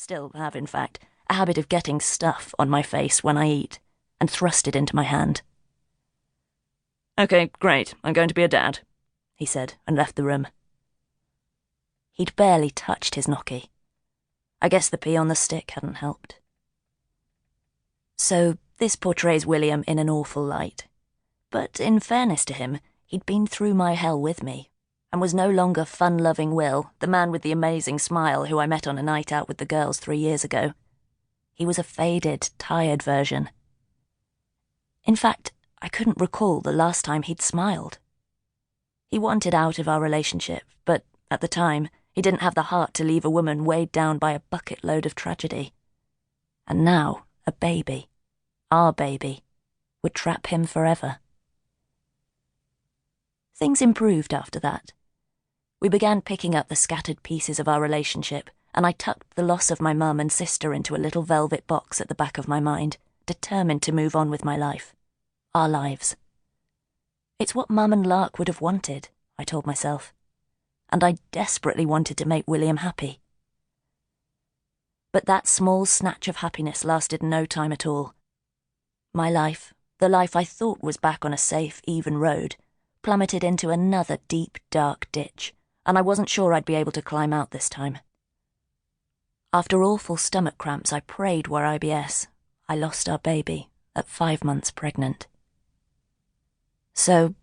still have in fact, a habit of getting stuff on my face when I eat, and thrust it into my hand. "Okay, great, I'm going to be a dad," he said, and left the room. He'd barely touched his gnocchi. I guess the pee on the stick hadn't helped. So, this portrays William in an awful light. But in fairness to him, he'd been through my hell with me, and was no longer fun-loving Will, the man with the amazing smile who I met on a night out with the girls 3 years ago. He was a faded, tired version. In fact, I couldn't recall the last time he'd smiled. He wanted out of our relationship, but at the time, he didn't have the heart to leave a woman weighed down by a bucket load of tragedy. And now, a baby, our baby, would trap him forever. Things improved after that. We began picking up the scattered pieces of our relationship, and I tucked the loss of my mum and sister into a little velvet box at the back of my mind, determined to move on with my life. Our lives. It's what Mum and Lark would have wanted, I told myself, and I desperately wanted to make William happy. But that small snatch of happiness lasted no time at all. My life, the life I thought was back on a safe, even road, plummeted into another deep, dark ditch, and I wasn't sure I'd be able to climb out this time. After awful stomach cramps, I prayed were IBS. I lost our baby at 5 months pregnant. So,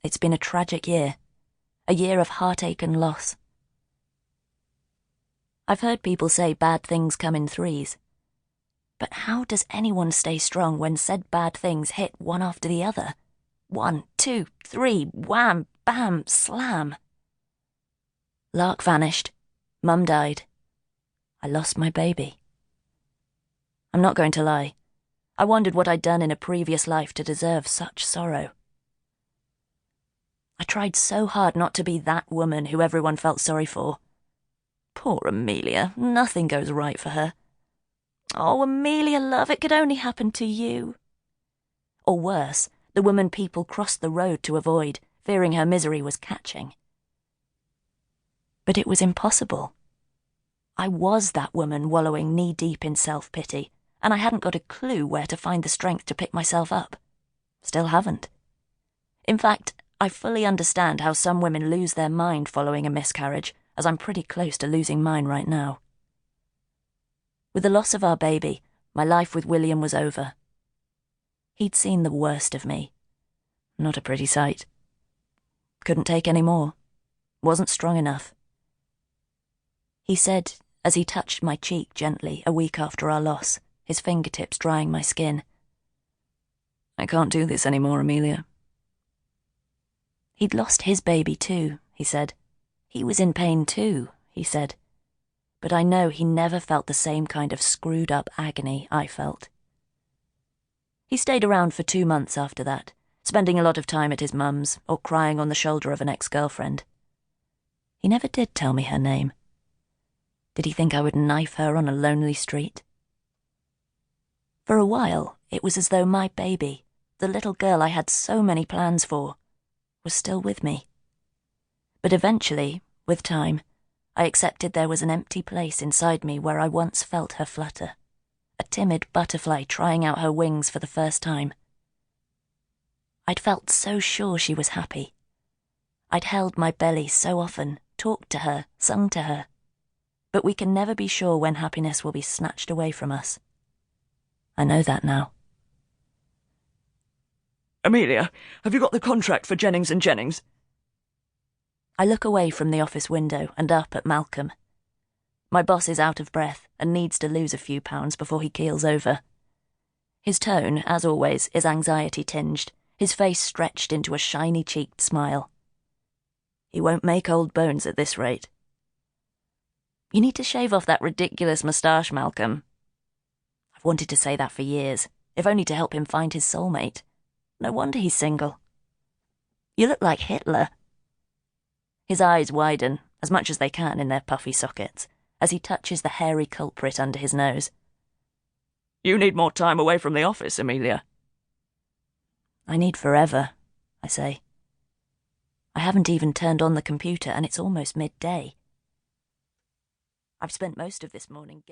it's been a tragic year. A year of heartache and loss. I've heard people say bad things come in threes. But how does anyone stay strong when said bad things hit one after the other? 1, 2, 3, wham, bam, slam. Lark vanished. Mum died. I lost my baby. I'm not going to lie. I wondered what I'd done in a previous life to deserve such sorrow. I tried so hard not to be that woman who everyone felt sorry for. Poor Amelia, nothing goes right for her. Oh, Amelia, love, it could only happen to you. Or worse, the woman people crossed the road to avoid, fearing her misery was catching. But it was impossible. I was that woman wallowing knee-deep in self-pity, and I hadn't got a clue where to find the strength to pick myself up. Still haven't. In fact, I fully understand how some women lose their mind following a miscarriage, as I'm pretty close to losing mine right now. With the loss of our baby, my life with William was over. He'd seen the worst of me. Not a pretty sight. Couldn't take any more. Wasn't strong enough. He said, as he touched my cheek gently a week after our loss, his fingertips drying my skin, "I can't do this anymore, Amelia." He'd lost his baby too, he said. He was in pain too, he said. But I know he never felt the same kind of screwed-up agony I felt. He stayed around for 2 months after that, spending a lot of time at his mum's or crying on the shoulder of an ex-girlfriend. He never did tell me her name. Did he think I would knife her on a lonely street? For a while, it was as though my baby, the little girl I had so many plans for, was still with me. But eventually, with time, I accepted there was an empty place inside me where I once felt her flutter, a timid butterfly trying out her wings for the first time. I'd felt so sure she was happy. I'd held my belly so often, talked to her, sung to her. But we can never be sure when happiness will be snatched away from us. I know that now. "Amelia, have you got the contract for Jennings and Jennings?" I look away from the office window and up at Malcolm. My boss is out of breath and needs to lose a few pounds before he keels over. His tone, as always, is anxiety-tinged, his face stretched into a shiny-cheeked smile. He won't make old bones at this rate. "You need to shave off that ridiculous moustache, Malcolm." I've wanted to say that for years, if only to help him find his soulmate. No wonder he's single. "You look like Hitler." His eyes widen, as much as they can in their puffy sockets, as he touches the hairy culprit under his nose. "You need more time away from the office, Amelia." "I need forever," I say. I haven't even turned on the computer and it's almost midday. I've spent most of this morning